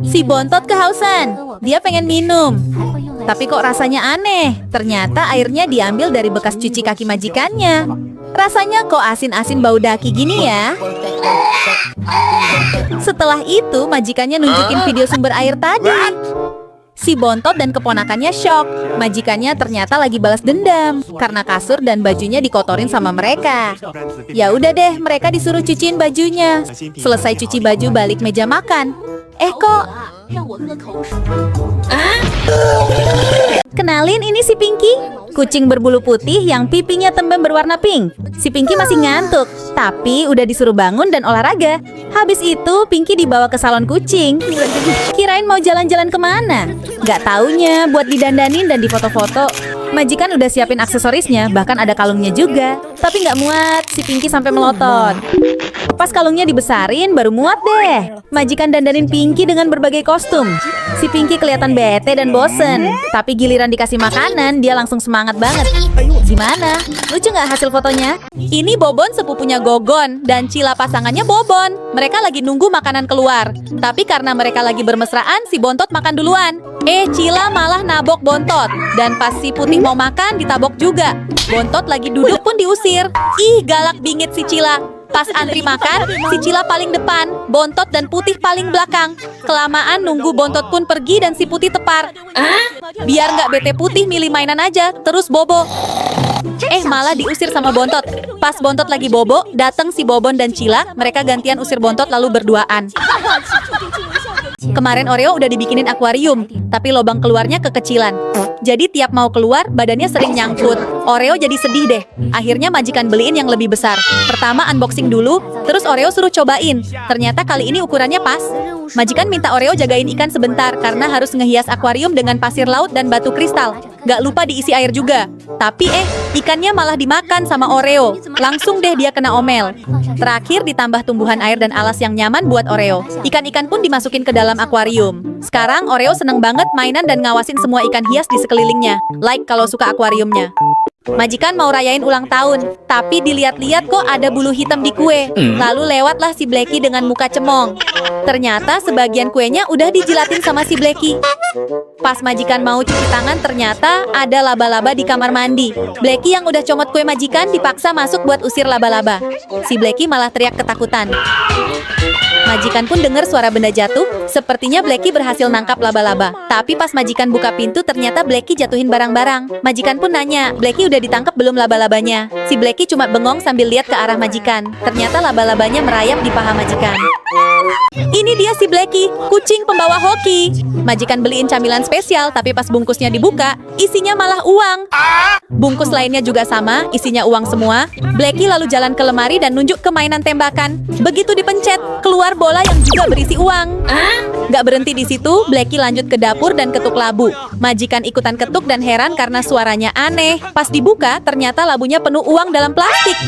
Si Bontot kehausan. Dia pengen minum. Tapi kok rasanya aneh. Ternyata airnya diambil dari bekas cuci kaki majikannya. Rasanya kok asin-asin bau daki gini ya. Setelah itu majikannya nunjukin video sumber air tadi. Si Bontot dan keponakannya shock. Majikannya ternyata lagi balas dendam karena kasur dan bajunya dikotorin sama mereka. Ya udah deh, mereka disuruh cuciin bajunya. Selesai cuci baju, balik meja makan. Kok kenalin, ini si Pinky, kucing berbulu putih yang pipinya tembem berwarna pink. Si Pinky masih ngantuk, tapi udah disuruh bangun dan olahraga. Habis itu Pinky dibawa ke salon kucing. Kirain mau jalan-jalan kemana? Gak taunya buat didandanin dan difoto-foto. Majikan udah siapin aksesorisnya, bahkan ada kalungnya juga. Tapi gak muat, si Pinky sampai melotot. Pas kalungnya dibesarin, baru muat deh. Majikan dandanin Pinky dengan berbagai kostum. Si Pinky kelihatan bete dan bosen. Tapi giliran dikasih makanan, dia langsung semangat banget. Gimana? Lucu nggak hasil fotonya? Ini Bobon sepupunya Gogon dan Cila pasangannya Bobon. Mereka lagi nunggu makanan keluar. Tapi karena mereka lagi bermesraan, si Bontot makan duluan. Cila malah nabok Bontot. Dan pas si Putih mau makan, ditabok juga. Bontot lagi duduk pun diusir. Ih, galak bingit si Cila. Pas antri makan, si Cila paling depan, Bontot dan Putih paling belakang. Kelamaan nunggu, Bontot pun pergi dan si Putih tepar. Biar nggak bete, Putih milih mainan aja, terus bobo. Malah diusir sama Bontot. Pas Bontot lagi bobo, datang si Bobon dan Cila. Mereka gantian usir Bontot lalu berduaan. Kemarin Oreo udah dibikinin akuarium, tapi lubang keluarnya kekecilan. Jadi tiap mau keluar, badannya sering nyangkut. Oreo jadi sedih deh. Akhirnya majikan beliin yang lebih besar. Pertama unboxing dulu, terus Oreo suruh cobain. Ternyata kali ini ukurannya pas. Majikan minta Oreo jagain ikan sebentar, karena harus ngehias akuarium dengan pasir laut dan batu kristal. Gak lupa diisi air juga. Tapi ikannya malah dimakan sama Oreo. Langsung deh dia kena omel. Terakhir ditambah tumbuhan air dan alas yang nyaman buat Oreo. Ikan-ikan pun dimasukin ke dalam akuarium. Sekarang Oreo seneng banget mainan dan ngawasin semua ikan hias di sekelilingnya. Like kalau suka akuariumnya. Majikan mau rayain ulang tahun, tapi dilihat-lihat kok ada bulu hitam di kue. Lalu lewatlah si Blacky dengan muka cemong. Ternyata sebagian kuenya udah dijilatin sama si Blacky. Pas majikan mau cuci tangan, ternyata ada laba-laba di kamar mandi. Blacky yang udah comot kue majikan dipaksa masuk buat usir laba-laba. Si Blacky malah teriak ketakutan. Majikan pun dengar suara benda jatuh. Sepertinya Blacky berhasil nangkap laba-laba. Tapi pas majikan buka pintu, ternyata Blacky jatuhin barang-barang. Majikan pun nanya, Blacky udah ditangkap belum laba-labanya? Si Blacky cuma bengong sambil lihat ke arah majikan. Ternyata laba-labanya merayap di paha majikan. Ini dia si Blacky, kucing pembawa hoki. Majikan beliin camilan spesial, tapi pas bungkusnya dibuka, isinya malah uang. Bungkus lainnya juga sama, isinya uang semua. Blacky lalu jalan ke lemari dan nunjuk ke mainan tembakan. Begitu dipencet, keluar bola yang juga berisi uang. Gak berhenti di situ, Blacky lanjut ke dapur dan ketuk labu. Majikan ikutan ketuk dan heran karena suaranya aneh. Pas dibuka, ternyata labunya penuh uang dalam plastik.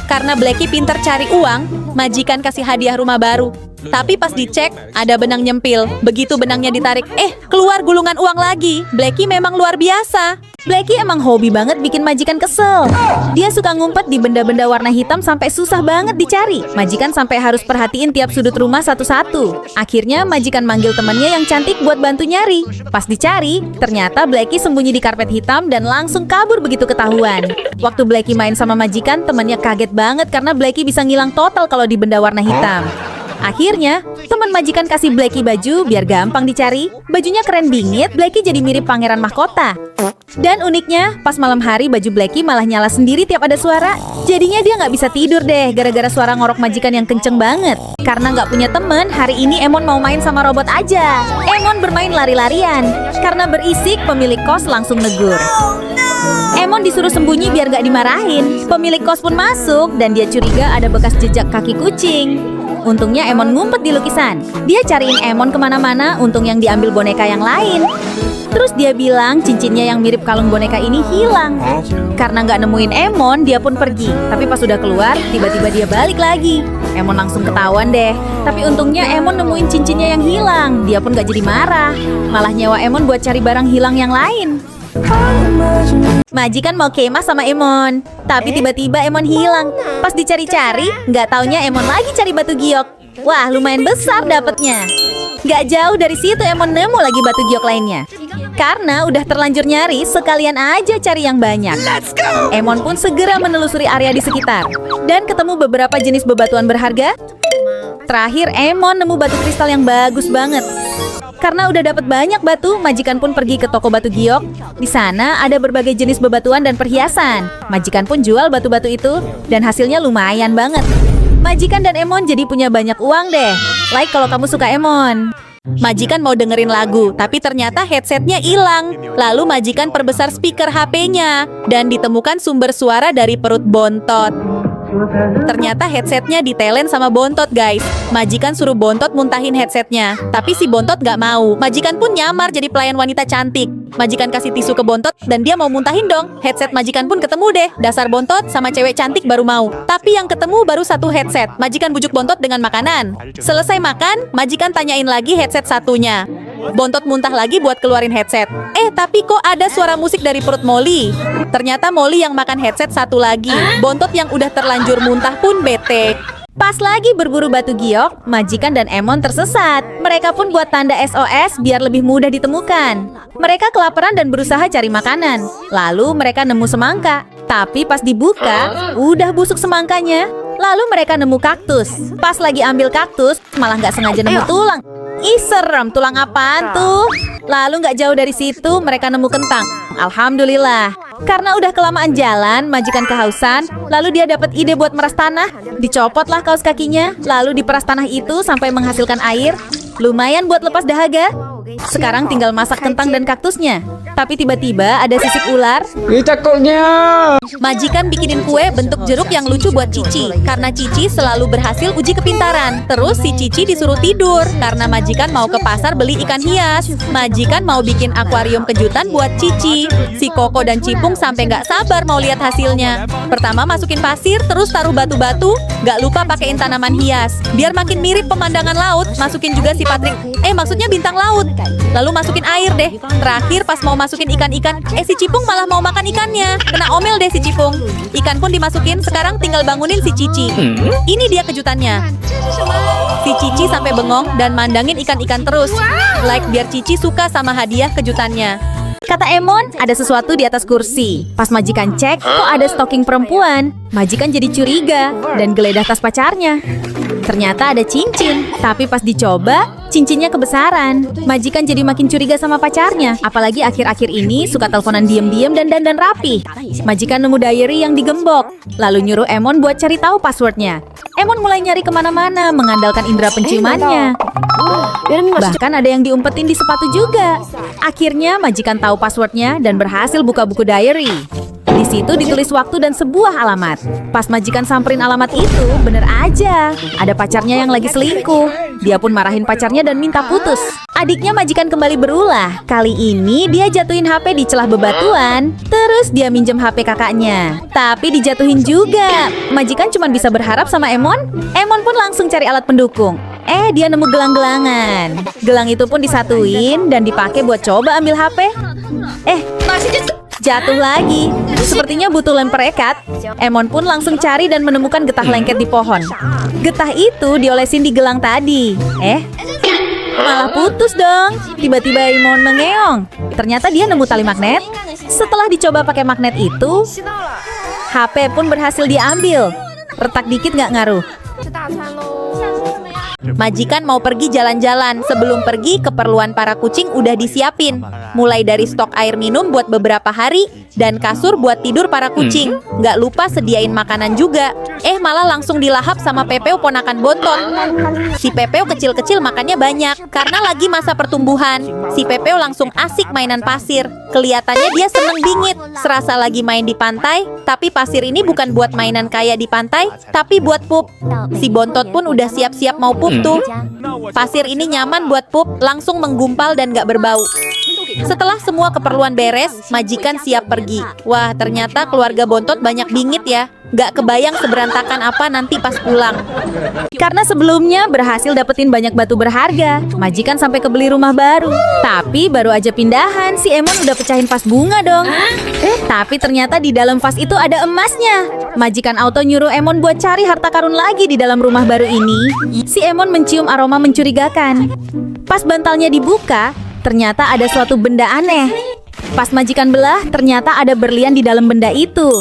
Karena Blacky pinter cari uang, majikan kasih hadiah rumah baru. Tapi pas dicek, ada benang nyempil. Begitu benangnya ditarik, keluar gulungan uang lagi. Blacky memang luar biasa. Blacky emang hobi banget bikin majikan kesel. Dia suka ngumpet di benda-benda warna hitam sampai susah banget dicari. Majikan sampai harus perhatiin tiap sudut rumah satu-satu. Akhirnya majikan manggil temannya yang cantik buat bantu nyari. Pas dicari, ternyata Blacky sembunyi di karpet hitam dan langsung kabur begitu ketahuan. Waktu Blacky main sama majikan, temannya kaget banget karena Blacky bisa ngilang total kalau di benda warna hitam. Akhirnya, teman majikan kasih Blacky baju biar gampang dicari. Bajunya keren bingit, Blacky jadi mirip pangeran mahkota. Dan uniknya, pas malam hari baju Blacky malah nyala sendiri tiap ada suara. Jadinya dia nggak bisa tidur deh, gara-gara suara ngorok majikan yang kenceng banget. Karena nggak punya temen, hari ini Emon mau main sama robot aja. Emon bermain lari-larian. Karena berisik, pemilik kos langsung negur. Emon disuruh sembunyi biar nggak dimarahin. Pemilik kos pun masuk, dan dia curiga ada bekas jejak kaki kucing. Untungnya Emon ngumpet di lukisan. Dia cariin Emon kemana-mana, untung yang diambil boneka yang lain. Terus dia bilang cincinnya yang mirip kalung boneka ini hilang. Karena nggak nemuin Emon, dia pun pergi. Tapi pas sudah keluar, tiba-tiba dia balik lagi. Emon langsung ketahuan deh. Tapi untungnya Emon nemuin cincinnya yang hilang. Dia pun nggak jadi marah. Malah nyewa Emon buat cari barang hilang yang lain. Majikan mau kemah sama Emon, tapi tiba-tiba Emon hilang. Pas dicari-cari, nggak taunya Emon lagi cari batu giok. Wah, lumayan besar dapetnya. Gak jauh dari situ Emon nemu lagi batu giok lainnya. Karena udah terlanjur nyari, sekalian aja cari yang banyak. Emon pun segera menelusuri area di sekitar dan ketemu beberapa jenis bebatuan berharga. Terakhir Emon nemu batu kristal yang bagus banget. Karena udah dapat banyak batu, majikan pun pergi ke toko batu giok. Di sana ada berbagai jenis bebatuan dan perhiasan. Majikan pun jual batu-batu itu dan hasilnya lumayan banget. Majikan dan Emon jadi punya banyak uang deh. Like kalau kamu suka Emon. Majikan mau dengerin lagu, tapi ternyata headsetnya hilang. Lalu majikan perbesar speaker HP-nya dan ditemukan sumber suara dari perut Bontot. Ternyata headsetnya ditelen sama Bontot, guys. Majikan suruh Bontot muntahin headsetnya, tapi si Bontot gak mau. Majikan pun nyamar jadi pelayan wanita cantik. Majikan kasih tisu ke Bontot dan dia mau muntahin dong. Headset majikan pun ketemu deh. Dasar Bontot sama cewek cantik baru mau. Tapi yang ketemu baru satu headset. Majikan bujuk Bontot dengan makanan. Selesai makan, majikan tanyain lagi headset satunya. Bontot muntah lagi buat keluarin headset. Tapi kok ada suara musik dari perut Molly? Ternyata Molly yang makan headset satu lagi. Bontot yang udah terlanjur muntah pun bete. Pas lagi berburu batu giok, majikan dan Emon tersesat. Mereka pun buat tanda SOS biar lebih mudah ditemukan. Mereka kelaparan dan berusaha cari makanan. Lalu mereka nemu semangka. Tapi pas dibuka, udah busuk semangkanya. Lalu mereka nemu kaktus. Pas lagi ambil kaktus, malah nggak sengaja nemu tulang. Ih serem, tulang apaan tuh? Lalu nggak jauh dari situ mereka nemu kentang. Alhamdulillah. Karena udah kelamaan jalan, majikan kehausan. Lalu dia dapat ide buat meras tanah. Dicopotlah kaos kakinya, lalu diperas tanah itu sampai menghasilkan air. Lumayan buat lepas dahaga. Sekarang tinggal masak kentang dan kaktusnya. Tapi tiba-tiba ada sisik ular. Cakoknya. Majikan bikinin kue bentuk jeruk yang lucu buat Cici. Karena Cici selalu berhasil uji kepintaran. Terus si Cici disuruh tidur karena majikan mau ke pasar beli ikan hias. Majikan mau bikin akuarium kejutan buat Cici. Si Koko dan Cipung sampai nggak sabar mau lihat hasilnya. Pertama masukin pasir, terus taruh batu-batu. Nggak lupa pakein tanaman hias. Biar makin mirip pemandangan laut, masukin juga si Patrick. Maksudnya bintang laut. Lalu masukin air deh. Terakhir pas mau masukin ikan-ikan, si Cipung malah mau makan ikannya. Kena omel deh si Cipung. Ikan pun dimasukin, sekarang tinggal bangunin si Cici. Ini dia kejutannya. Si Cici sampai bengong dan mandangin ikan-ikan terus. Like biar Cici suka sama hadiah kejutannya. Kata Emon, ada sesuatu di atas kursi. Pas majikan cek, kok ada stocking perempuan. Majikan jadi curiga dan geledah tas pacarnya. Ternyata ada cincin, tapi pas dicoba, cincinnya kebesaran. Majikan jadi makin curiga sama pacarnya. Apalagi akhir-akhir ini suka teleponan diem-diem dan dandan rapi. Majikan nemu diary yang digembok, lalu nyuruh Emon buat cari tahu passwordnya. Emon mulai nyari kemana-mana, mengandalkan indera penciumannya. Bahkan ada yang diumpetin di sepatu juga. Akhirnya majikan tahu passwordnya dan berhasil buka buku diary. Di situ ditulis waktu dan sebuah alamat. Pas majikan samperin alamat itu, bener aja. Ada pacarnya yang lagi selingkuh. Dia pun marahin pacarnya dan minta putus. Adiknya majikan kembali berulah. Kali ini dia jatuhin HP di celah bebatuan. Terus dia minjem HP kakaknya. Tapi dijatuhin juga. Majikan cuma bisa berharap sama Emon. Emon pun langsung cari alat pendukung. Dia nemu gelang-gelangan. Gelang itu pun disatuin dan dipakai buat coba ambil HP. Jatuh lagi. Sepertinya butuh lem perekat. Emon pun langsung cari dan menemukan getah lengket di pohon. Getah itu diolesin di gelang tadi. Malah putus dong. Tiba-tiba Emon mengeong. Ternyata dia nemu tali magnet. Setelah dicoba pakai magnet itu, HP pun berhasil diambil. Retak dikit nggak ngaruh. Majikan mau pergi jalan-jalan. Sebelum pergi, keperluan para kucing udah disiapin. Mulai dari stok air minum buat beberapa hari dan kasur buat tidur para kucing. Nggak lupa sediain makanan juga. Malah langsung dilahap sama Pepeo ponakan Bontot. Si Pepeo kecil-kecil makannya banyak karena lagi masa pertumbuhan. Si Pepeo langsung asik mainan pasir. Kelihatannya dia seneng bingit. Serasa lagi main di pantai. Tapi pasir ini bukan buat mainan kayak di pantai, tapi buat pup. Si Bontot pun udah siap-siap mau pup tuh. Pasir ini nyaman buat pup, langsung menggumpal dan gak berbau. Setelah semua keperluan beres, majikan siap pergi. Wah, ternyata keluarga Bontot banyak bingit ya. Gak kebayang seberantakan apa nanti pas pulang. Karena sebelumnya berhasil dapetin banyak batu berharga, majikan sampai kebeli rumah baru. Tapi baru aja pindahan, si Emon udah pecahin vas bunga dong. Tapi ternyata di dalam vas itu ada emasnya. Majikan auto nyuruh Emon buat cari harta karun lagi di dalam rumah baru ini. Si Emon mencium aroma mencurigakan. Pas bantalnya dibuka, ternyata ada suatu benda aneh. Pas majikan belah, ternyata ada berlian di dalam benda itu.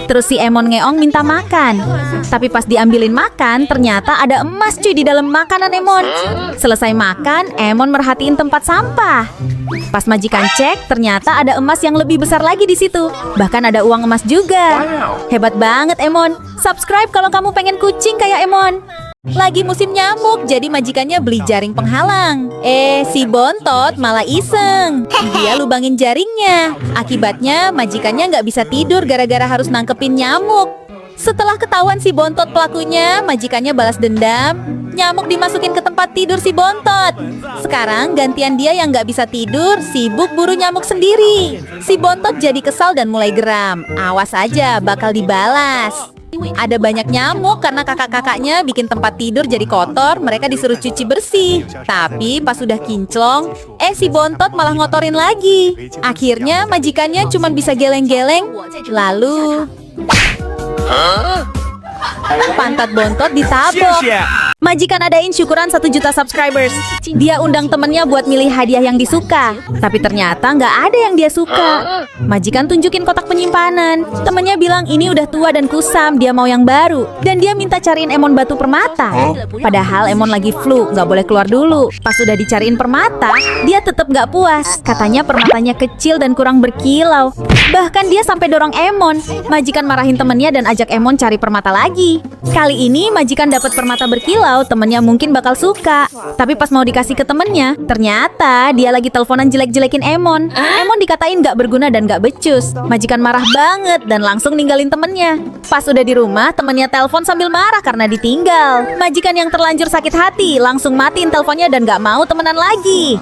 Terus si Emon ngeong minta makan. Tapi pas diambilin makan, ternyata ada emas cuy di dalam makanan Emon. Selesai makan, Emon merhatiin tempat sampah. Pas majikan cek, ternyata ada emas yang lebih besar lagi di situ. Bahkan ada uang emas juga. Hebat banget Emon. Subscribe kalau kamu pengen kucing kayak Emon. Lagi musim nyamuk, jadi majikannya beli jaring penghalang. Si Bontot malah iseng. Dia lubangin jaringnya. Akibatnya majikannya nggak bisa tidur gara-gara harus nangkepin nyamuk. Setelah ketahuan si Bontot pelakunya, majikannya balas dendam. Nyamuk dimasukin ke tempat tidur si Bontot. Sekarang gantian dia yang nggak bisa tidur, sibuk buru nyamuk sendiri. Si Bontot jadi kesal dan mulai geram. Awas aja, bakal dibalas. Ada banyak nyamuk karena kakak-kakaknya bikin tempat tidur jadi kotor, mereka disuruh cuci bersih. Tapi pas sudah kinclong, si Bontot malah ngotorin lagi. Akhirnya majikannya cuma bisa geleng-geleng, lalu pantat Bontot ditabok. Majikan adain syukuran 1 juta subscribers. Dia undang temennya buat milih hadiah yang disuka. Tapi ternyata nggak ada yang dia suka. Majikan tunjukin kotak penyimpanan. Temennya bilang ini udah tua dan kusam, dia mau yang baru. Dan dia minta cariin Emon batu permata. Padahal Emon lagi flu, nggak boleh keluar dulu. Pas udah dicariin permata, dia tetap nggak puas. Katanya permatanya kecil dan kurang berkilau. Bahkan dia sampai dorong Emon. Majikan marahin temennya dan ajak Emon cari permata lagi. Kali ini majikan dapat permata berkilau, temennya mungkin bakal suka. Tapi pas mau dikasih ke temennya, ternyata dia lagi teleponan jelek-jelekin Emon. Emon dikatain gak berguna dan gak becus. Majikan marah banget dan langsung ninggalin temennya. Pas udah di rumah, temennya telepon sambil marah karena ditinggal. Majikan yang terlanjur sakit hati langsung matiin teleponnya dan gak mau temenan lagi.